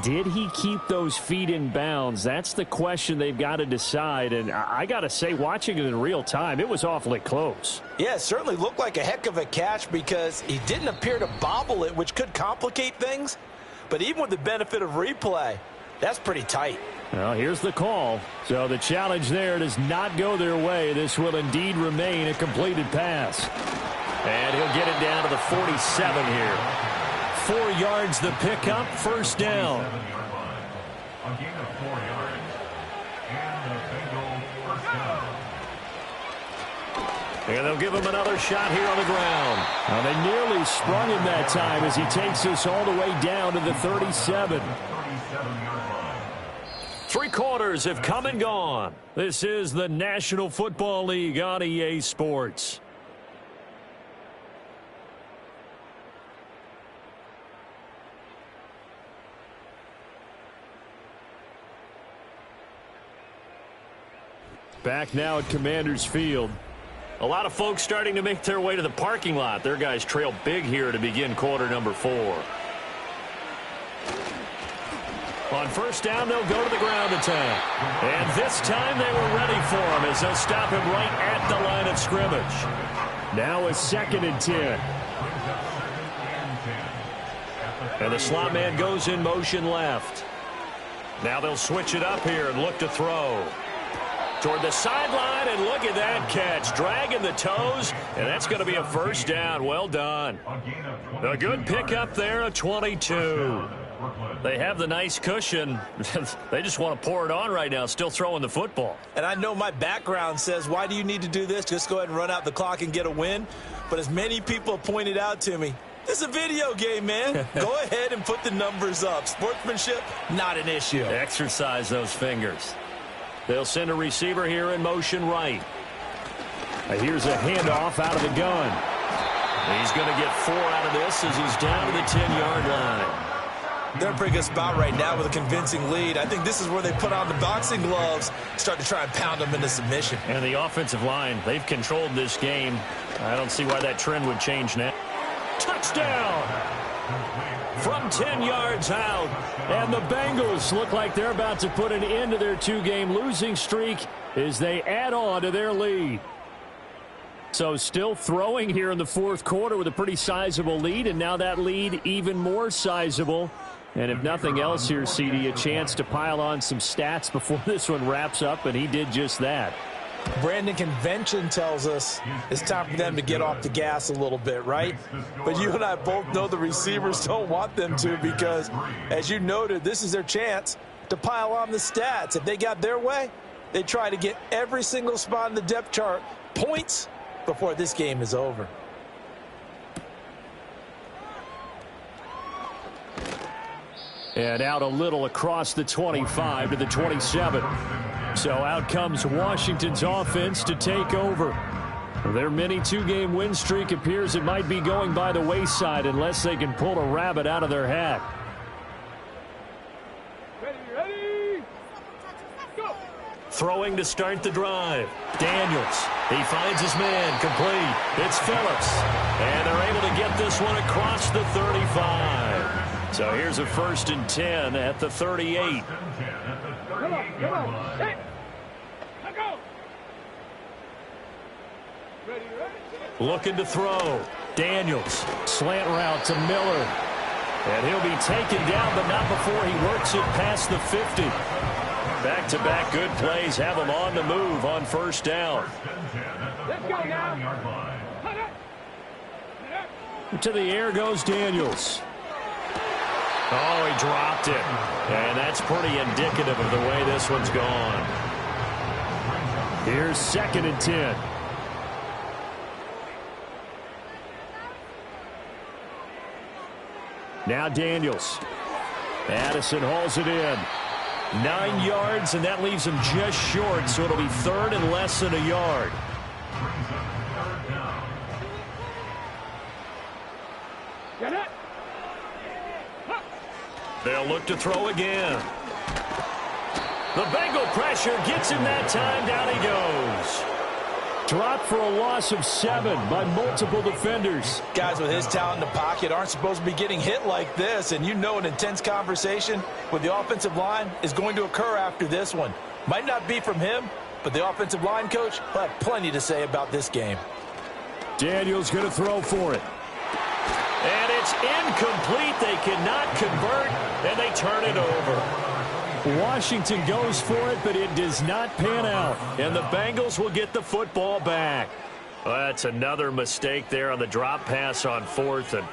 Did he keep those feet in bounds? That's the question they've got to decide. And I got to say, watching it in real time, it was awfully close. Yeah, it certainly looked like a heck of a catch because he didn't appear to bobble it, which could complicate things. But even with the benefit of replay, that's pretty tight. Well, here's the call. So the challenge there does not go their way. This will indeed remain a completed pass. And he'll get it down to the 47 here. 4 yards the pickup, first down. A gain of 4 yards. And the Bengals first down. And they'll give him another shot here on the ground. Well, they nearly sprung him that time as he takes us all the way down to the 37. 37-yard line. 3 quarters have come and gone. This is the National Football League on EA Sports. Back now at Commanders Field. A lot of folks starting to make their way to the parking lot. Their guys trail big here to begin quarter number 4. On first down, they'll go to the ground attack. And this time they were ready for him as they'll stop him right at the line of scrimmage. Now a 2nd and 10. And the slot man goes in motion left. Now they'll switch it up here and look to throw. Toward the sideline, and look at that catch. Dragging the toes, and that's going to be a first down. Well done. A good pickup there, a 22. They have the nice cushion. They just want to pour it on right now, still throwing the football. And I know my background says, why do you need to do this? Just go ahead and run out the clock and get a win. But as many people pointed out to me, this is a video game, man. Go ahead and put the numbers up. Sportsmanship, not an issue. Exercise those fingers. They'll send a receiver here in motion right. Here's a handoff out of the gun. He's going to get 4 out of this as he's down to the 10-yard line. They're in a pretty good spot right now with a convincing lead. I think this is where they put on the boxing gloves, start to try and pound them into submission. And the offensive line, they've controlled this game. I don't see why that trend would change now. Touchdown! from 10 yards out. And the Bengals look like they're about to put an end to their 2-game losing streak as they add on to their lead. So still throwing here in the fourth quarter with a pretty sizable lead, and now that lead even more sizable. And if nothing else here, CD, a chance to pile on some stats before this one wraps up, and he did just that. Brandon, convention tells us it's time for them to get off the gas a little bit, right? But you and I both know the receivers don't want them to because, as you noted, this is their chance to pile on the stats. If they got their way, they try to get every single spot in the depth chart points before this game is over. And out a little across the 25 to the 27. So out comes Washington's offense to take over. Their mini 2-game win streak appears it might be going by the wayside unless they can pull a rabbit out of their hat. Ready, go! Throwing to start the drive. Daniels. He finds his man. Complete. It's Phillips. And they're able to get this one across the 35. So here's a 1st and 10 at the 38. Come on. Hey! Go! Ready? Looking to throw. Daniels. Slant route to Miller. And he'll be taken down, but not before he works it past the 50. Back-to-back good plays have him on the move on 1st down. Let's go now. To the air goes Daniels. Oh, he dropped it. And that's pretty indicative of the way this one's gone. Here's 2nd and 10. Now Daniels. Addison hauls it in. 9 yards, and that leaves him just short, so it'll be 3rd and less than a yard. Get it! They'll look to throw again. The Bengal pressure gets him that time. Down he goes. Dropped for a loss of 7 by multiple defenders. Guys with his talent in the pocket aren't supposed to be getting hit like this, and you know an intense conversation with the offensive line is going to occur after this one. Might not be from him, but the offensive line coach will have plenty to say about this game. Daniels going to throw for it. And it's incomplete. They cannot convert, and they turn it over. Washington goes for it, but it does not pan out. And the Bengals will get the football back. Well, that's another mistake there on the drop pass on 4th, and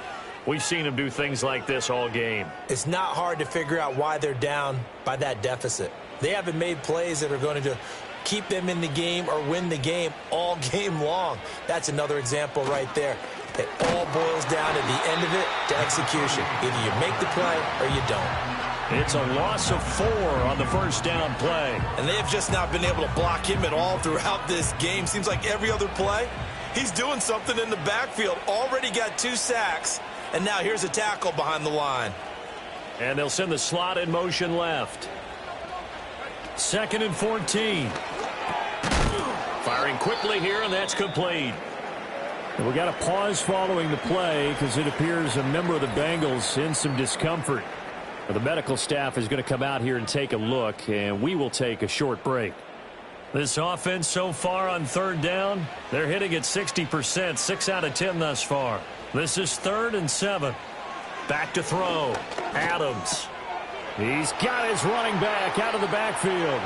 we've seen them do things like this all game. It's not hard to figure out why they're down by that deficit. They haven't made plays that are going to keep them in the game or win the game all game long. That's another example right there. It all boils down at the end of it to execution. Either you make the play or you don't. It's a loss of 4 on the 1st down play. And they have just not been able to block him at all throughout this game. Seems like every other play, he's doing something in the backfield. Already got 2 sacks, and now here's a tackle behind the line. And they'll send the slot in motion left. 2nd and 14. Firing quickly here, and that's complete. We got a pause following the play because it appears a member of the Bengals in some discomfort. The medical staff is going to come out here and take a look, and we will take a short break. This offense so far on 3rd down, they're hitting at 60%, 6 out of 10 thus far. This is 3rd and 7. Back to throw. Adams. He's got his running back out of the backfield.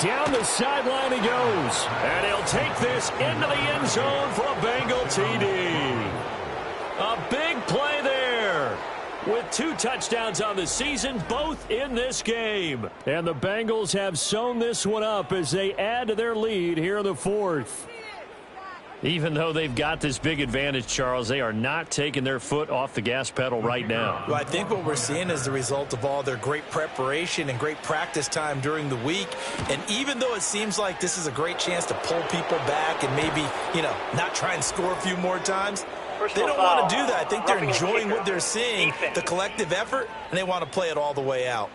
Down the sideline he goes. And he'll take this into the end zone for a Bengal TD. A big play there. With 2 touchdowns on the season, both in this game. And the Bengals have sewn this one up as they add to their lead here in the 4th. Even though they've got this big advantage, Charles, they are not taking their foot off the gas pedal right now. Well, I think what we're seeing is the result of all their great preparation and great practice time during the week. And even though it seems like this is a great chance to pull people back and maybe, not try and score a few more times, they don't want to do that. I think they're enjoying what they're seeing, the collective effort, and they want to play it all the way out.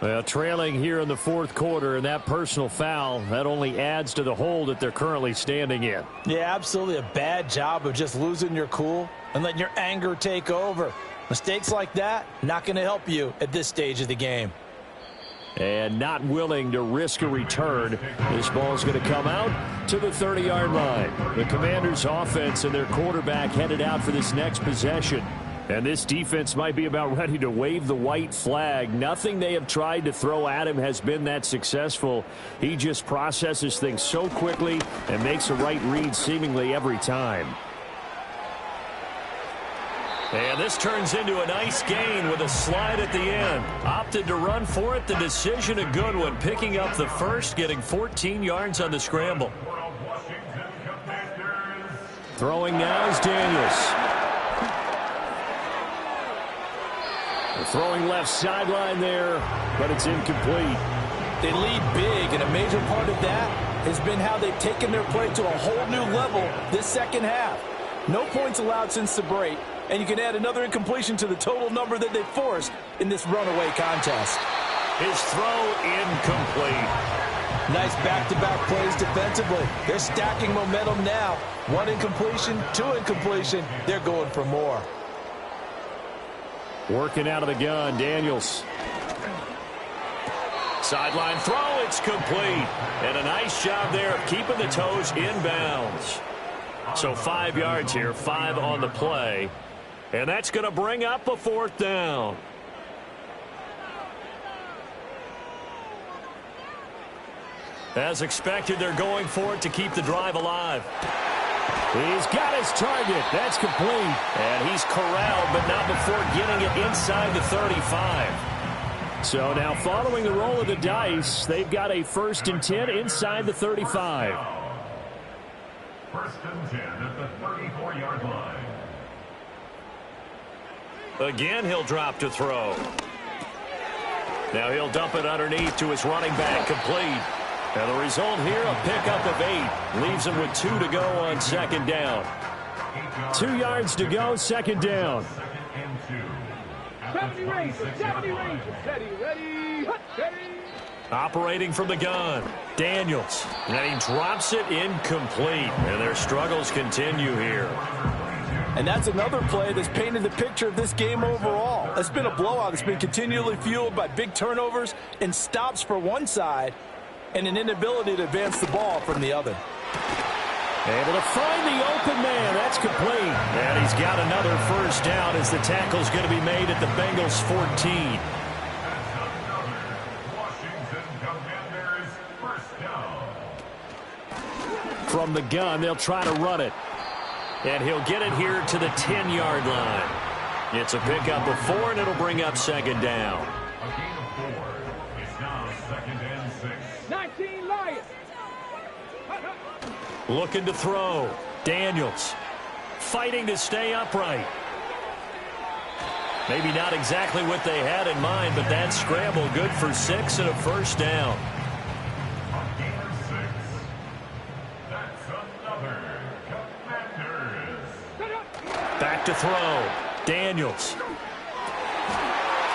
Well, trailing here in the 4th quarter, and that personal foul, that only adds to the hole that they're currently standing in. Yeah, absolutely a bad job of just losing your cool and letting your anger take over. Mistakes like that, not going to help you at this stage of the game. And not willing to risk a return. This ball's going to come out to the 30-yard line. The Commanders' offense and their quarterback headed out for this next possession. And this defense might be about ready to wave the white flag. Nothing they have tried to throw at him has been that successful. He just processes things so quickly and makes a right read seemingly every time. And this turns into a nice gain with a slide at the end. Opted to run for it. The decision a good one. Picking up the first, getting 14 yards on the scramble. Throwing now is Daniels. The throwing left sideline there, but it's incomplete. They lead big, and a major part of that has been how they've taken their play to a whole new level this second half. No points allowed since the break, and you can add another incompletion to the total number that they forced in this runaway contest. His throw incomplete. Nice back-to-back plays defensively. They're stacking momentum now. One incompletion, two incompletion. They're going for more. Working out of the gun, Daniels. Sideline throw, it's complete. And a nice job there of keeping the toes in bounds. So 5 yards here, 5 on the play. And that's going to bring up a fourth down. As expected, they're going for it to keep the drive alive. He's got his target. That's complete. And he's corralled, but not before getting it inside the 35. So now following the roll of the dice, they've got a 1st and 10 inside the 35. 1st and 10 at the 34-yard line. Again, he'll drop to throw. Now he'll dump it underneath to his running back, complete. And the result here, a pickup of 8. Leaves him with 2 to go on 2nd down. 2 yards to go, 2nd down. 70 range, 70 range. Steady, ready, steady. Operating from the gun, Daniels. And he drops it incomplete. And their struggles continue here. And that's another play that's painted the picture of this game overall. It's been a blowout that's been continually fueled by big turnovers and stops for one side, and an inability to advance the ball from the other. Able to find the open man. That's complete. And he's got another 1st down as the tackle's going to be made at the Bengals 14. Washington Commanders 1st down. From the gun, they'll try to run it. And he'll get it here to the 10-yard line. It's a pickup of 4, and it'll bring up 2nd down. A gain of 4. It's now 2nd and 6. 19 Lions. Looking to throw. Daniels fighting to stay upright. Maybe not exactly what they had in mind, but that scramble good for 6 and a 1st down. A gain of 6. That's another Commanders. Back to throw. Daniels.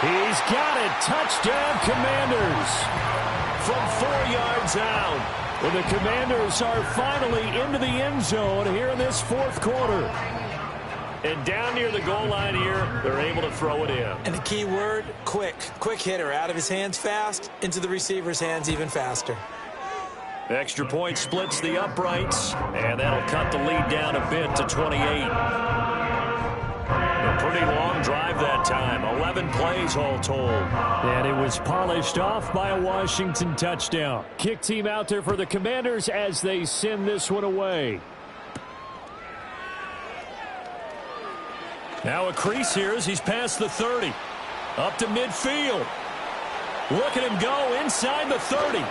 He's got it. Touchdown, Commanders. From 4 yards out. Well, the Commanders are finally into the end zone here in this 4th quarter. And down near the goal line here, they're able to throw it in. And the key word, quick. Quick hitter. Out of his hands fast, into the receiver's hands even faster. Extra point splits the uprights, and that'll cut the lead down a bit to 28. A pretty long drive that time. 11 plays all told. And it was polished off by a Washington touchdown. Kick team out there for the Commanders as they send this one away. Now a crease here as he's past the 30. Up to midfield. Look at him go inside the 30.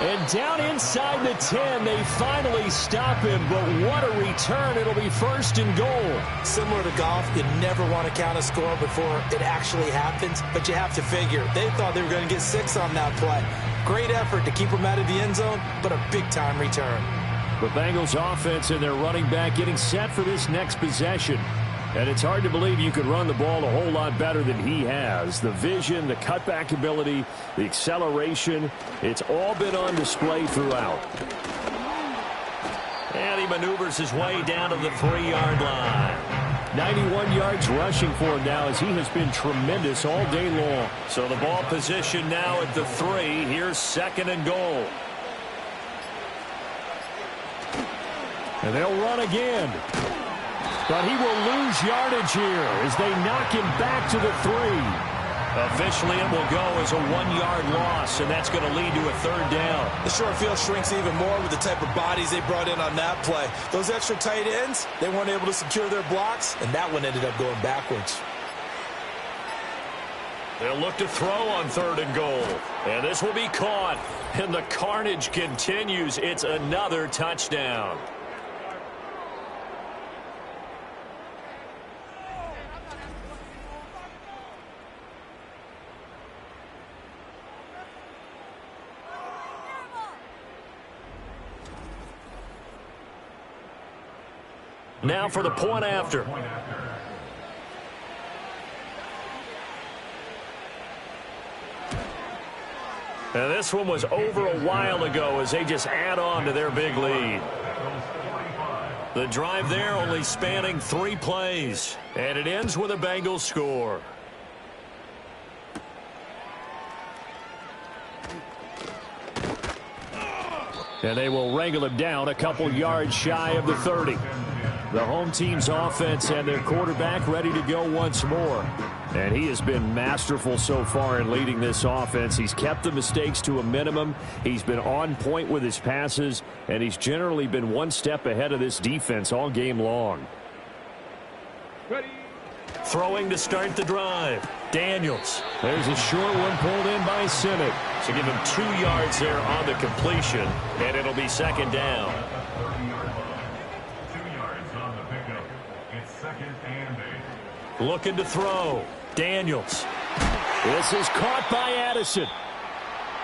And down inside the 10, they finally stop him. But what a return. It'll be 1st and goal. Similar to golf, you never want to count a score before it actually happens. But you have to figure, they thought they were going to get 6 on that play. Great effort to keep them out of the end zone, but a big-time return. The Bengals offense and their running back getting set for this next possession. And it's hard to believe you could run the ball a whole lot better than he has. The vision, the cutback ability, the acceleration, it's all been on display throughout. And he maneuvers his way down to the 3-yard line. 91 yards rushing for him now as he has been tremendous all day long. So the ball position now at the 3. Here's 2nd and goal. And they'll run again. But he will lose yardage here as they knock him back to the 3. Officially, it will go as a 1-yard loss, and that's going to lead to a 3rd down. The short field shrinks even more with the type of bodies they brought in on that play. Those extra tight ends, they weren't able to secure their blocks, and that one ended up going backwards. They'll look to throw on 3rd and goal. And this will be caught. And the carnage continues. It's another touchdown. Now for the point after. And this one was over a while ago as they just add on to their big lead. The drive there only spanning 3 plays. And it ends with a Bengals score. And they will wrangle him down a couple yards shy of the 30. The home team's offense and their quarterback ready to go once more. And he has been masterful so far in leading this offense. He's kept the mistakes to a minimum. He's been on point with his passes, and he's generally been one step ahead of this defense all game long. Ready. Throwing to start the drive. Daniels. There's a short one pulled in by Simic. So give him 2 yards there on the completion, and it'll be 2nd down. 2 yards on the pickup. It's 2nd and 8. Looking to throw. Daniels. This is caught by Addison.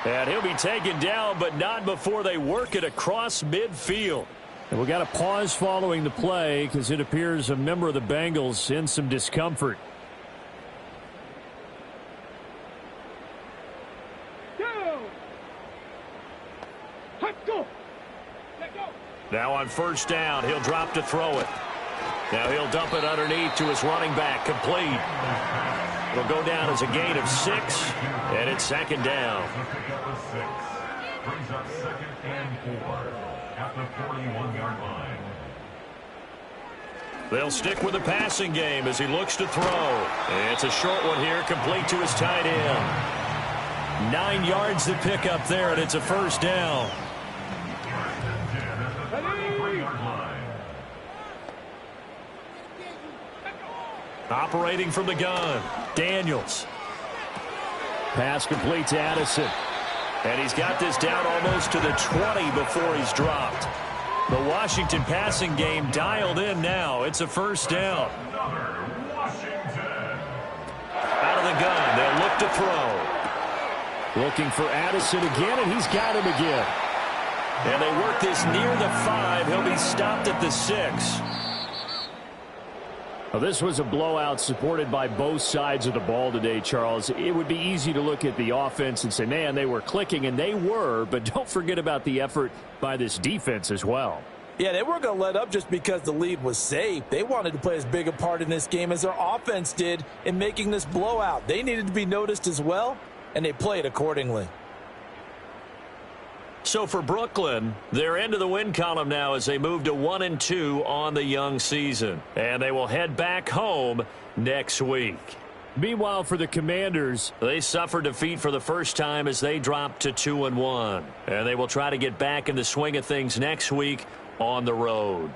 And he'll be taken down, but not before they work it across midfield. And we got a pause following the play because it appears a member of the Bengals in some discomfort. Now on 1st down, he'll drop to throw it. Now he'll dump it underneath to his running back, complete. It'll go down as a gain of 6, and it's 2nd down. The pickup of 6 brings up 2nd and 4 at the 41-yard line. They'll stick with the passing game as he looks to throw. It's a short one here, complete to his tight end. 9 yards to pick up there, and it's a 1st down. Operating from the gun, Daniels. Pass complete to Addison. And he's got this down almost to the 20 before he's dropped. The Washington passing game dialed in now. It's a 1st down. Out of the gun, they'll look to throw. Looking for Addison again, and he's got him again. And they work this near the 5. He'll be stopped at the 6. Well, this was a blowout supported by both sides of the ball today, Charles. It would be easy to look at the offense and say, man, they were clicking, and they were, but don't forget about the effort by this defense as well. Yeah, they weren't going to let up just because the lead was safe. They wanted to play as big a part in this game as their offense did in making this blowout. They needed to be noticed as well, and they played accordingly. So for Brooklyn, they're into the win column now as they move to 1-2 on the young season. And they will head back home next week. Meanwhile, for the Commanders, they suffered defeat for the first time as they dropped to 2-1. And they will try to get back in the swing of things next week on the road.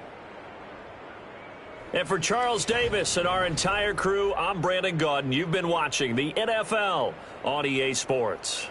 And for Charles Davis and our entire crew, I'm Brandon Gaudin. You've been watching the NFL on EA Sports.